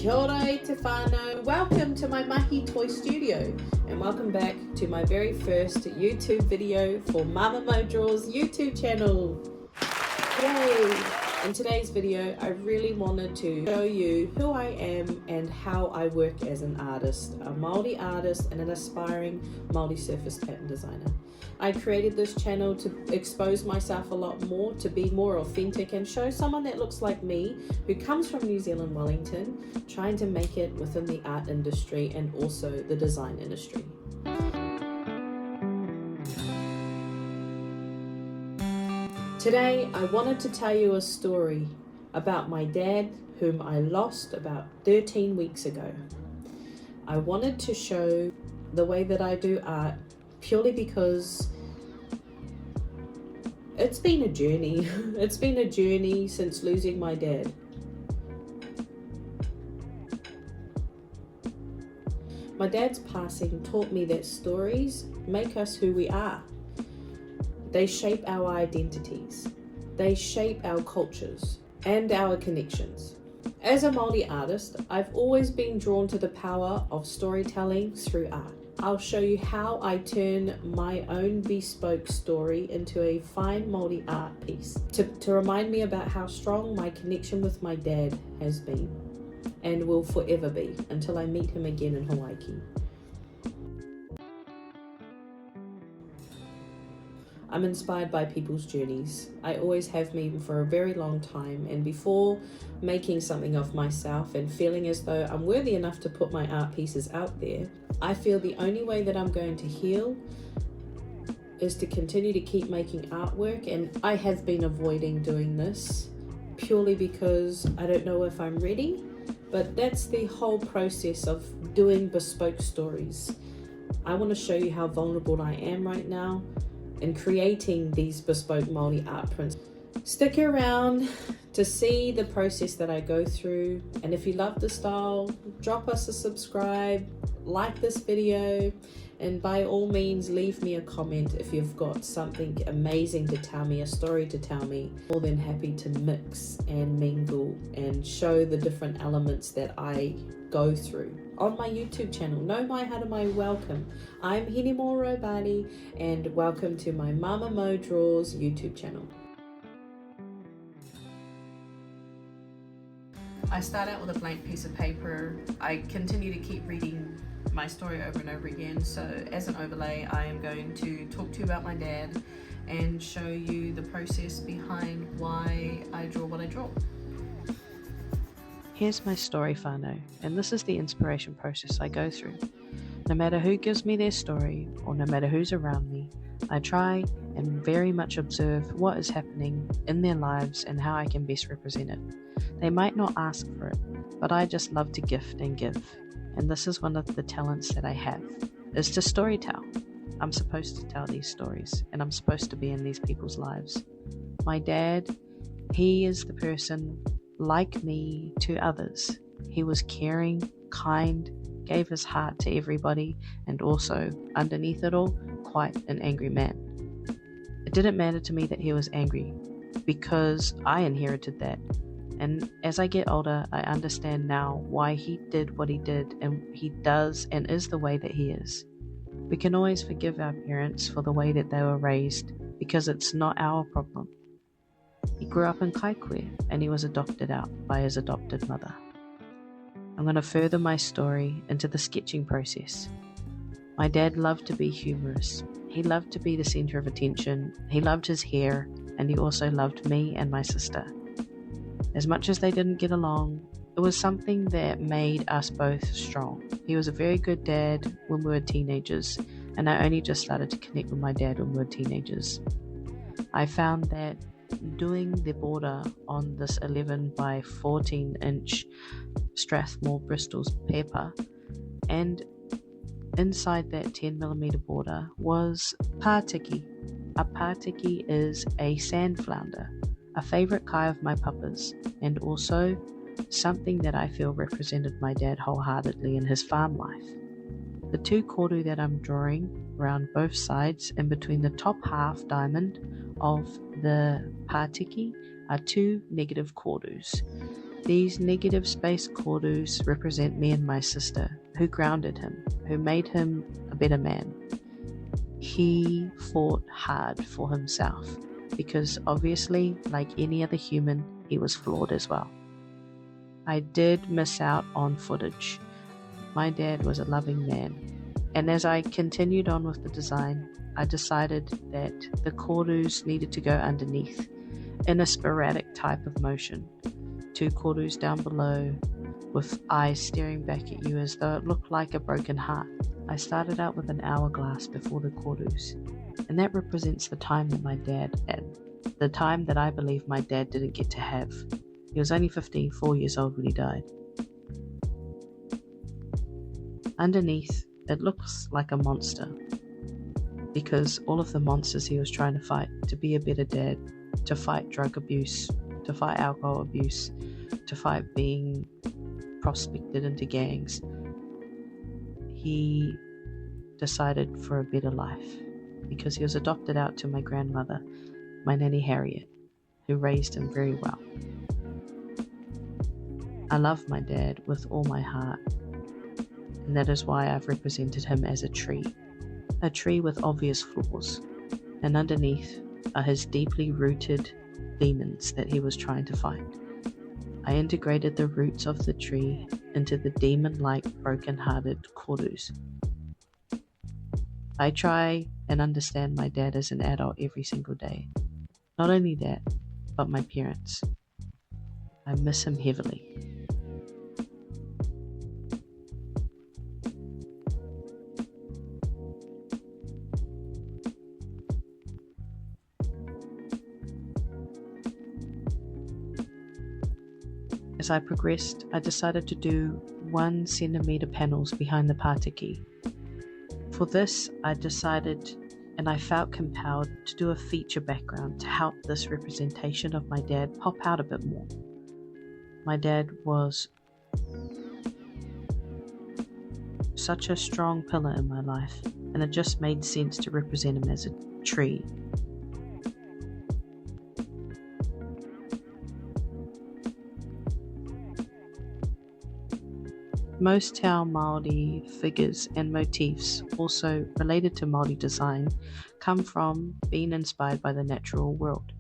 Kia ora te whānau. Welcome to my mahi toy studio and welcome back to my very first YouTube video for Mamamoedraws YouTube channel. Yay! In today's video I really wanted to show you who I am and how I work as an artist, a Māori artist and an aspiring Māori surface pattern designer. I created this channel to expose myself a lot more, to be more authentic and show someone that looks like me, who comes from New Zealand, Wellington, trying to make it within the art industry and also the design industry. Today, I wanted to tell you a story about my dad, whom I lost about 13 weeks ago. I wanted to show the way that I do art purely because it's been a journey. It's been a journey since losing my dad. My dad's passing taught me that stories make us who we are. They shape our identities. They shape our cultures and our connections. As a Māori artist, I've always been drawn to the power of storytelling through art. I'll show you how I turn my own bespoke story into a fine Māori art piece to remind me about how strong my connection with my dad has been and will forever be until I meet him again in Hawaii. I'm inspired by people's journeys. I always have been for a very long time, and before making something of myself and feeling as though I'm worthy enough to put my art pieces out there, I feel the only way that I'm going to heal is to continue to keep making artwork, and I have been avoiding doing this purely because I don't know if I'm ready, but that's the whole process of doing bespoke stories. I want to show you how vulnerable I am right now in creating these bespoke Māori art prints. Stick around to see the process that I go through, and if you love the style, drop us a subscribe, like this video, and by all means leave me a comment if you've got something amazing to tell me, a story to tell me. More than happy to mix and mingle and show the different elements that I go through on my YouTube channel. No mai hara mai, welcome. I'm Māori and welcome to my Mamamoedraws YouTube channel. I start out with a blank piece of paper. I continue to keep reading my story over and over again. So as an overlay, I am going to talk to you about my dad and show you the process behind why I draw what I draw. Here's my story, whānau, and this is the inspiration process I go through. No matter who gives me their story, or no matter who's around me, I try and very much observe what is happening in their lives and how I can best represent it. They might not ask for it, but I just love to gift and give. And this is one of the talents that I have, is to storytell. I'm supposed to tell these stories, and I'm supposed to be in these people's lives. My dad, he is the person like me to others. He was caring, kind, gave his heart to everybody, and also, underneath it all, quite an angry man. It didn't matter to me that he was angry, because I inherited that. And as I get older, I understand now why he did what he did, and he does and is the way that he is. We can always forgive our parents for the way that they were raised, because it's not our problem. He grew up in Kaikoe, and he was adopted out by his adopted mother. I'm going to further my story into the sketching process. My dad loved to be humorous. He loved to be the center of attention. He loved his hair, and he also loved me and my sister. As much as they didn't get along, it was something that made us both strong. He was a very good dad when we were teenagers, and I only just started to connect with my dad when we were teenagers. I found that doing the border on this 11 by 14 inch Strathmore Bristol's paper, and inside that 10mm border was pātiki. A pātiki is a sand flounder, a favourite kai of my papa's, and also something that I feel represented my dad wholeheartedly in his farm life. The two koru that I'm drawing around both sides and between the top half diamond of the pātiki are two negative korus. These negative space kōrus represent me and my sister, who grounded him, who made him a better man. He fought hard for himself, because obviously, like any other human, he was flawed as well. I did miss out on footage. My dad was a loving man, and as I continued on with the design, I decided that the kōrus needed to go underneath in a sporadic type of motion. 2 kōrus down below with eyes staring back at you as though it looked like a broken heart. I started out with an hourglass before the kōrus, and that represents the time that my dad had, the time that I believe my dad didn't get to have. He was only 54 years old when he died. Underneath, it looks like a monster, because all of the monsters he was trying to fight, to be a better dad, to fight drug abuse, to fight alcohol abuse, to fight being prospected into gangs, he decided for a better life, because he was adopted out to my grandmother, my Nanny Harriet, who raised him very well. I love my dad with all my heart, and that is why I've represented him as a tree with obvious flaws, and underneath are his deeply rooted demons that he was trying to fight. I integrated the roots of the tree into the demon-like broken-hearted kōrus. I try and understand my dad as an adult every single day. Not only that, but my parents. I miss him heavily. As I progressed, I decided to do 1 centimeter panels behind the pātiki. For this, I decided, and I felt compelled to do a feature background to help this representation of my dad pop out a bit more. My dad was such a strong pillar in my life, and it just made sense to represent him as a tree. Most Te Ao Māori figures and motifs, also related to Māori design, come from being inspired by the natural world.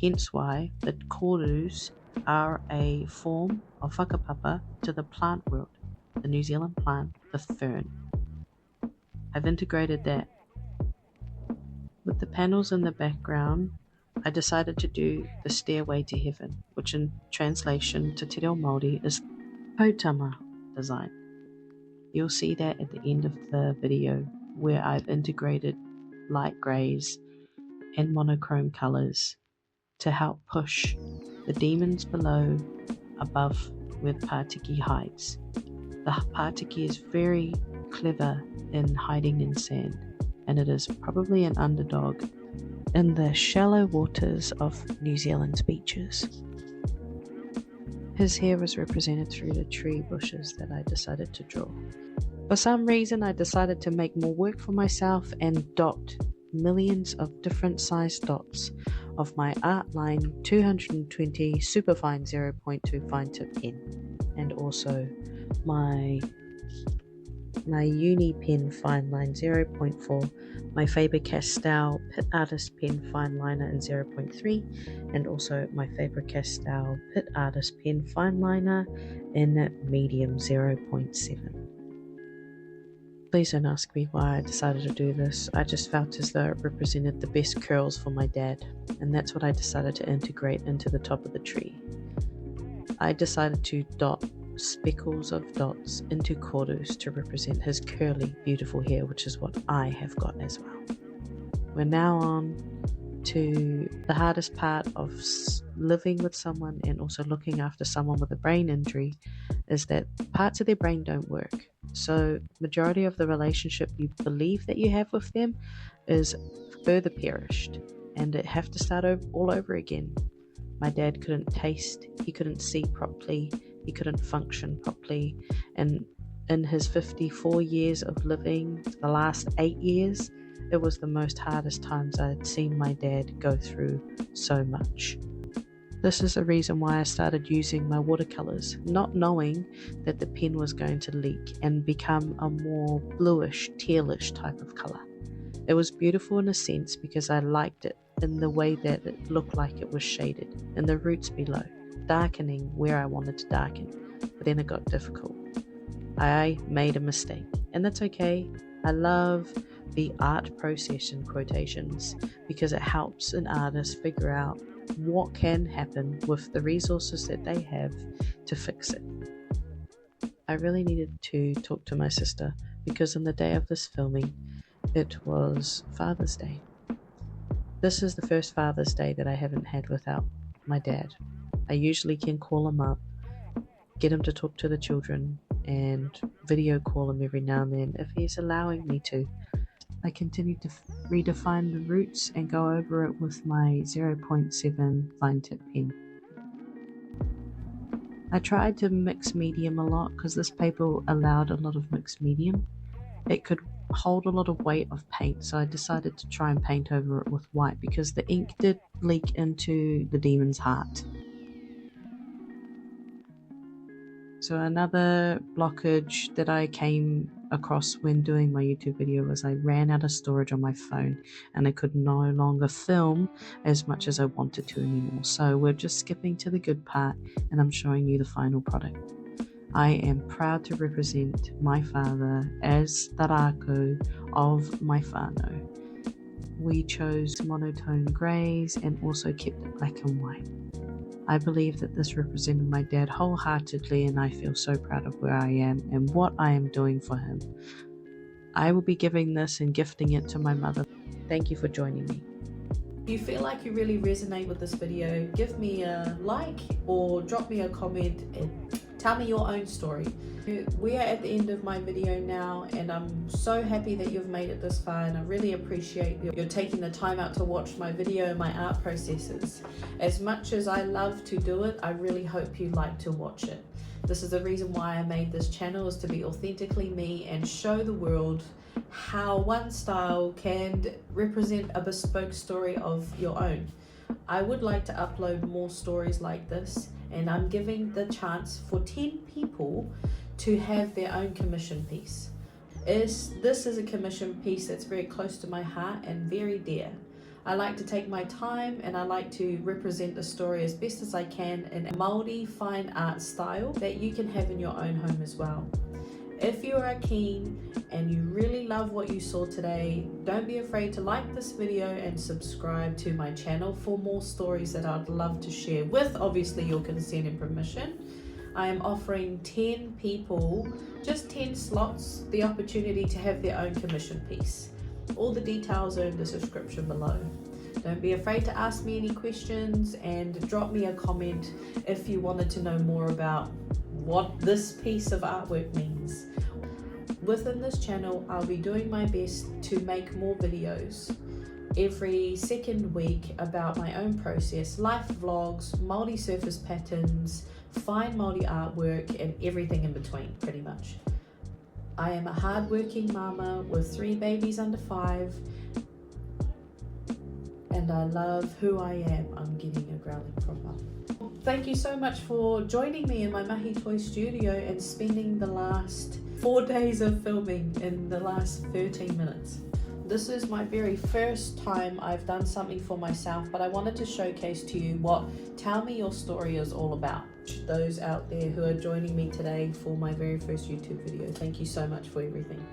Hence why the kōrus are a form of whakapapa to the plant world, the New Zealand plant, the fern. I've integrated that. With the panels in the background, I decided to do the stairway to heaven, which in translation to Te Reo Māori is Potama design. You'll see that at the end of the video, where I've integrated light greys and monochrome colours to help push the demons below above where the pātiki hides. The pātiki is very clever in hiding in sand, and it is probably an underdog in the shallow waters of New Zealand's beaches. His hair was represented through the tree bushes that I decided to draw. For some reason, I decided to make more work for myself and dot millions of different sized dots of my Art Line 220 Superfine 0.2 fine tip pen, and also my Uni pen fine line 0.4, my Faber-Castell Pit Artist pen fine liner in 0.3, and also my Faber-Castell Pit Artist pen fine liner in medium 0.7. Please don't ask me why I decided to do this. I just felt as though it represented the best curls for my dad, and that's what I decided to integrate into the top of the tree. I decided to dot speckles of dots into kōrus to represent his curly, beautiful hair, which is what I have got as well. We're now on to the hardest part of living with someone and also looking after someone with a brain injury, is that parts of their brain don't work. So majority of the relationship you believe that you have with them is further perished, and it have to start all over again. My dad couldn't taste, he couldn't see properly, he couldn't function properly, and in his 54 years of living, the last 8 years, it was the most hardest times I had seen my dad go through so much. This is the reason why I started using my watercolors, not knowing that the pen was going to leak and become a more bluish, tealish type of color. It was beautiful in a sense because I liked it in the way that it looked like it was shaded in the roots below, darkening where I wanted to darken, but then it got difficult. I made a mistake, and that's okay. I love the art process in quotations because it helps an artist figure out what can happen with the resources that they have to fix it. I really needed to talk to my sister because on the day of this filming, it was Father's Day. This is the first Father's Day that I haven't had without my dad. I usually can call him up, get him to talk to the children, and video call him every now and then if he's allowing me to. I continue to redefine the roots and go over it with my 0.7 fine tip pen. I tried to mix medium a lot because this paper allowed a lot of mixed medium. It could hold a lot of weight of paint, so I decided to try and paint over it with white because the ink did leak into the demon's heart. So another blockage that I came across when doing my YouTube video was I ran out of storage on my phone and I could no longer film as much as I wanted to anymore. So we're just skipping to the good part and I'm showing you the final product. I am proud to represent my father as the rākau of my whānau. We chose monotone greys and also kept it black and white. I believe that this represented my dad wholeheartedly and I feel so proud of where I am and what I am doing for him. I will be giving this and gifting it to my mother. Thank you for joining me. If you feel like you really resonate with this video, give me a like or drop me a comment and tell me your own story. We are at the end of my video now and I'm so happy that you've made it this far and I really appreciate you're taking the time out to watch my video and my art processes. As much as I love to do it, I really hope you like to watch it. This is the reason why I made this channel, is to be authentically me and show the world how one style can represent a bespoke story of your own. I would like to upload more stories like this and I'm giving the chance for 10 people to have their own commission piece. This is a commission piece that's very close to my heart and very dear. I like to take my time and I like to represent the story as best as I can in a Māori fine art style that you can have in your own home as well. If you are keen and you really love what you saw today, don't be afraid to like this video and subscribe to my channel for more stories that I'd love to share with obviously your consent and permission. I am offering 10 people, just 10 slots, the opportunity to have their own commission piece. All the details are in the description below. Don't be afraid to ask me any questions and drop me a comment if you wanted to know more about what this piece of artwork means. Within this channel, I'll be doing my best to make more videos every second week about my own process, life vlogs, Māori surface patterns, fine Māori artwork and everything in between pretty much. I am a hard-working mama with 3 babies under 5 and I love who I am. I'm getting a growling from mum. Thank you so much for joining me in my Mahi Toy studio and spending the last 4 days of filming in the last 13 minutes. This is my very first time I've done something for myself, but I wanted to showcase to you what Tell Me Your Story is all about. Those out there who are joining me today for my very first YouTube video, thank you so much for everything.